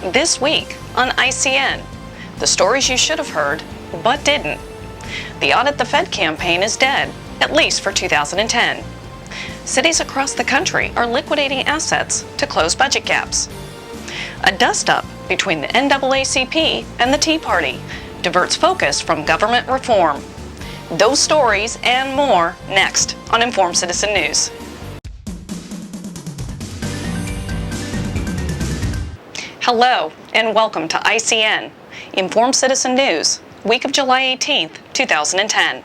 This week on ICN, the stories you should have heard, but didn't. The Audit the Fed campaign is dead, at least for 2010. Cities across the country are liquidating assets to close budget gaps. A dust-up between the NAACP and the Tea Party diverts focus from government reform. Those stories and more next on Informed Citizen News. Hello and welcome to ICN, Informed Citizen News, week of July 18th, 2010.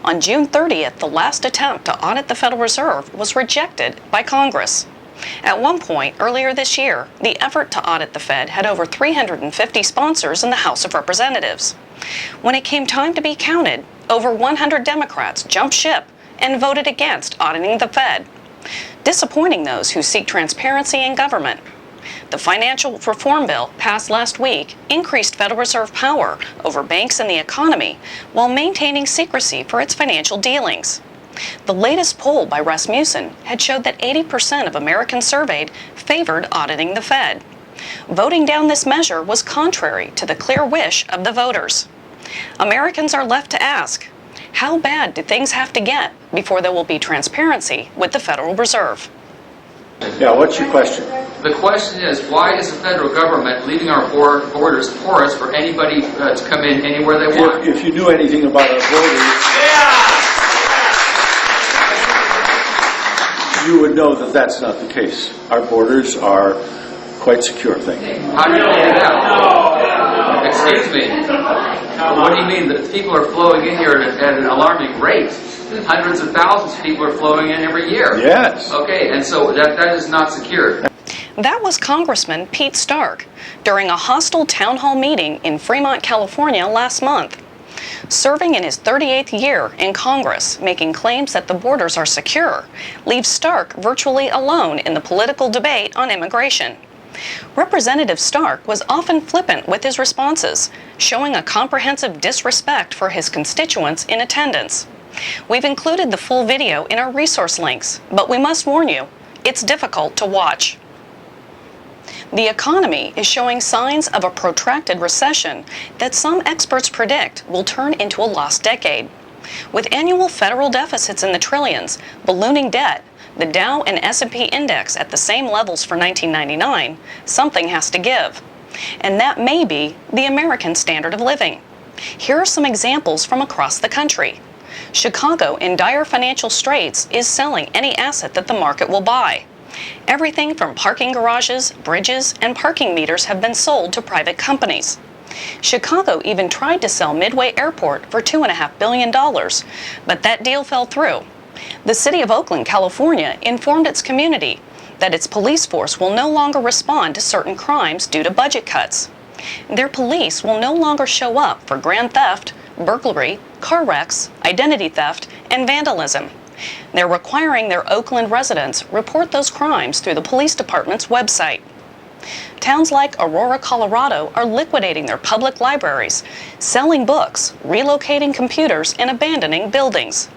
On June 30th, the last attempt to audit the Federal Reserve was rejected by Congress. At one point earlier this year, the effort to audit the Fed had over 350 sponsors in the House of Representatives. When it came time to be counted, over 100 Democrats jumped ship and voted against auditing the Fed, disappointing those who seek transparency in government. The financial reform bill passed last week increased Federal Reserve power over banks and the economy while maintaining secrecy for its financial dealings. The latest poll by Rasmussen had showed that 80% of Americans surveyed favored auditing the Fed. Voting down this measure was contrary to the clear wish of the voters. Americans are left to ask, how bad do things have to get before there will be transparency with the Federal Reserve? Yeah, what's your question? The question is, why is the federal government leaving our borders porous for anybody to come in anywhere they want? If you knew anything about our borders, you would know that that's not the case. Our borders are quite secure, thank you. How do you figure that? Excuse me. What do you mean that people are flowing in here at an alarming rate? Hundreds of thousands of people are flowing in every year. Yes. Okay, and so that is not secure. That was Congressman Pete Stark during a hostile town hall meeting in Fremont, California last month. Serving in his 38th year in Congress, making claims that the borders are secure, leaves Stark virtually alone in the political debate on immigration. Representative Stark was often flippant with his responses, showing a comprehensive disrespect for his constituents in attendance. We've included the full video in our resource links, but we must warn you, it's difficult to watch. The economy is showing signs of a protracted recession that some experts predict will turn into a lost decade. With annual federal deficits in the trillions, ballooning debt, the Dow and S&P index at the same levels for 1999, something has to give. And that may be the American standard of living. Here are some examples from across the country. Chicago, in dire financial straits, is selling any asset that the market will buy. Everything from parking garages, bridges, and parking meters have been sold to private companies. Chicago even tried to sell Midway Airport for $2.5 billion, but that deal fell through. The city of Oakland, California, informed its community that its police force will no longer respond to certain crimes due to budget cuts. Their police will no longer show up for grand theft, burglary, car wrecks, identity theft, and vandalism. They're requiring their Oakland residents report those crimes through the police department's website. Towns like Aurora, Colorado are liquidating their public libraries, selling books, relocating computers, and abandoning buildings.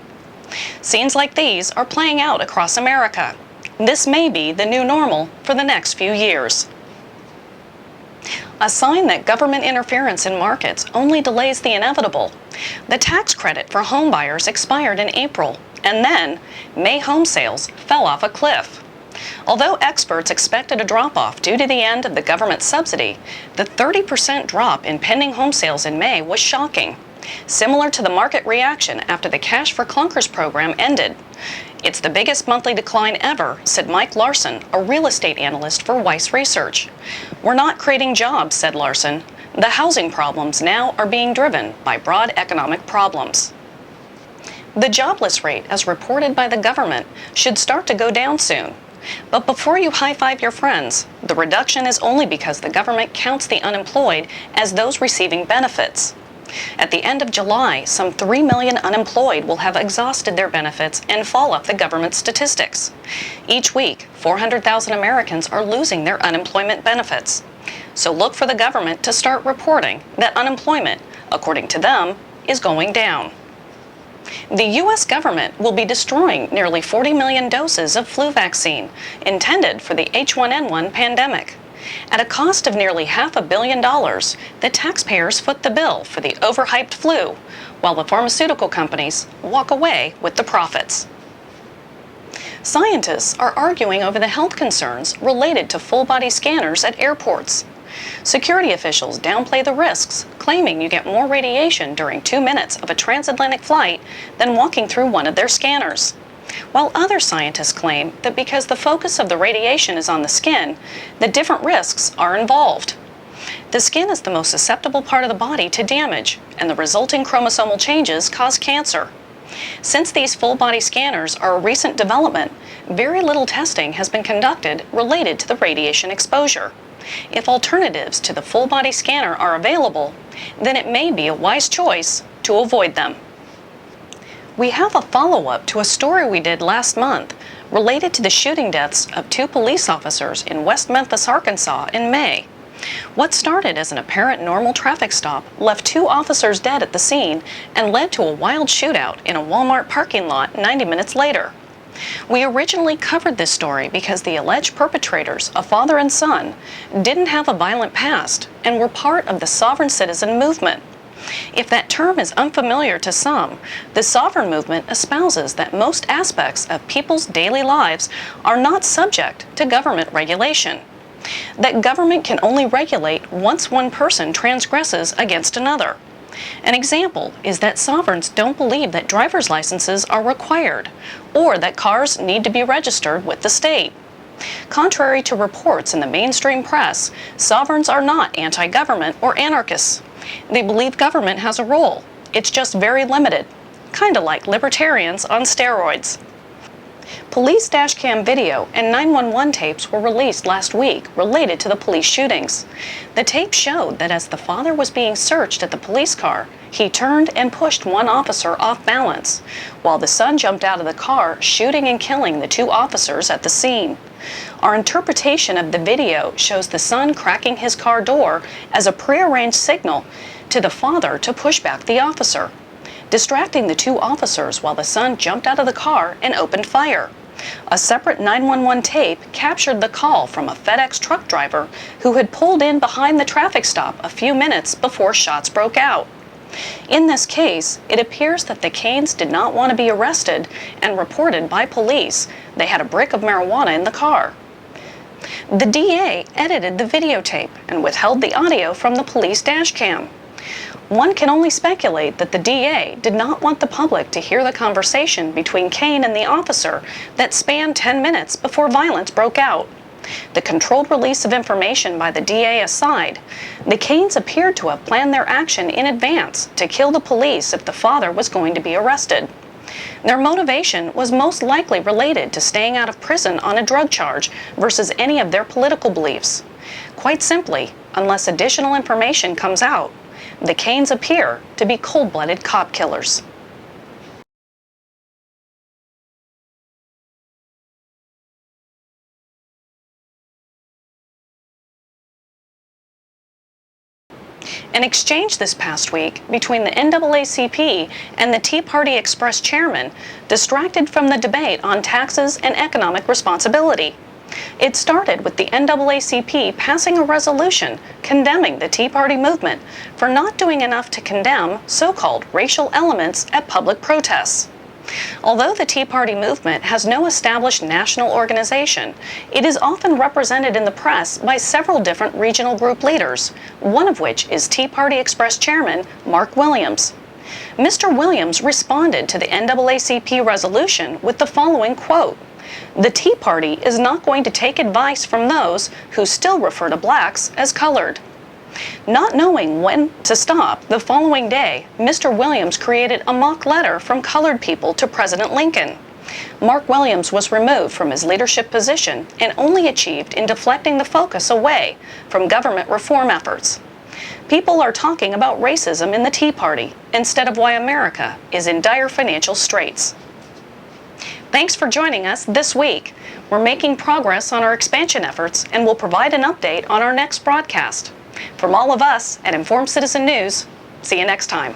Scenes like these are playing out across America. This may be the new normal for the next few years. A sign that government interference in markets only delays the inevitable. The tax credit for home buyers expired in April, and then May home sales fell off a cliff. Although experts expected a drop-off due to the end of the government subsidy, the 30% drop in pending home sales in May was shocking, similar to the market reaction after the Cash for Clunkers program ended. It's the biggest monthly decline ever, said Mike Larson, a real estate analyst for Weiss Research. We're not creating jobs, said Larson. The housing problems now are being driven by broad economic problems. The jobless rate, as reported by the government, should start to go down soon. But before you high-five your friends, the reduction is only because the government counts the unemployed as those receiving benefits. At the end of July, some 3 million unemployed will have exhausted their benefits and fall off the government statistics. Each week, 400,000 Americans are losing their unemployment benefits. So look for the government to start reporting that unemployment, according to them, is going down. The U.S. government will be destroying nearly 40 million doses of flu vaccine intended for the H1N1 pandemic. At a cost of nearly $500 million, the taxpayers foot the bill for the overhyped flu, while the pharmaceutical companies walk away with the profits. Scientists are arguing over the health concerns related to full-body scanners at airports. Security officials downplay the risks, claiming you get more radiation during 2 minutes of a transatlantic flight than walking through one of their scanners. While other scientists claim that because the focus of the radiation is on the skin, the different risks are involved. The skin is the most susceptible part of the body to damage, and the resulting chromosomal changes cause cancer. Since these full-body scanners are a recent development, very little testing has been conducted related to the radiation exposure. If alternatives to the full-body scanner are available, then it may be a wise choice to avoid them. We have a follow-up to a story we did last month related to the shooting deaths of 2 police officers in West Memphis, Arkansas in May. What started as an apparent normal traffic stop left 2 officers dead at the scene and led to a wild shootout in a Walmart parking lot 90 minutes later. We originally covered this story because the alleged perpetrators, a father and son, didn't have a violent past and were part of the sovereign citizen movement. If that term is unfamiliar to some, the sovereign movement espouses that most aspects of people's daily lives are not subject to government regulation. That government can only regulate once one person transgresses against another. An example is that sovereigns don't believe that driver's licenses are required, or that cars need to be registered with the state. Contrary to reports in the mainstream press, sovereigns are not anti-government or anarchists. They believe government has a role. It's just very limited, kinda like libertarians on steroids. Police dashcam video and 911 tapes were released last week related to the police shootings. The tape showed that as the father was being searched at the police car, he turned and pushed one officer off balance, while the son jumped out of the car, shooting and killing the 2 officers at the scene. Our interpretation of the video shows the son cracking his car door as a prearranged signal to the father to push back the officer, distracting the 2 officers while the son jumped out of the car and opened fire. A separate 911 tape captured the call from a FedEx truck driver who had pulled in behind the traffic stop a few minutes before shots broke out. In this case, it appears that the Cains did not want to be arrested and reported by police they had a brick of marijuana in the car. The DA edited the videotape and withheld the audio from the police dashcam. One can only speculate that the DA did not want the public to hear the conversation between Cain and the officer that spanned 10 minutes before violence broke out. The controlled release of information by the DA aside, the Cains appeared to have planned their action in advance to kill the police if the father was going to be arrested. Their motivation was most likely related to staying out of prison on a drug charge versus any of their political beliefs. Quite simply, unless additional information comes out, the Cains appear to be cold-blooded cop killers. An exchange this past week between the NAACP and the Tea Party Express chairman distracted from the debate on taxes and economic responsibility. It started with the NAACP passing a resolution condemning the Tea Party movement for not doing enough to condemn so-called racial elements at public protests. Although the Tea Party movement has no established national organization, it is often represented in the press by several different regional group leaders, one of which is Tea Party Express chairman Mark Williams. Mr. Williams responded to the NAACP resolution with the following quote, "The Tea Party is not going to take advice from those who still refer to blacks as colored." Not knowing when to stop, the following day, Mr. Williams created a mock letter from colored people to President Lincoln. Mark Williams was removed from his leadership position and only achieved in deflecting the focus away from government reform efforts. People are talking about racism in the Tea Party instead of why America is in dire financial straits. Thanks for joining us this week. We're making progress on our expansion efforts and will provide an update on our next broadcast. From all of us at Informed Citizen News, see you next time.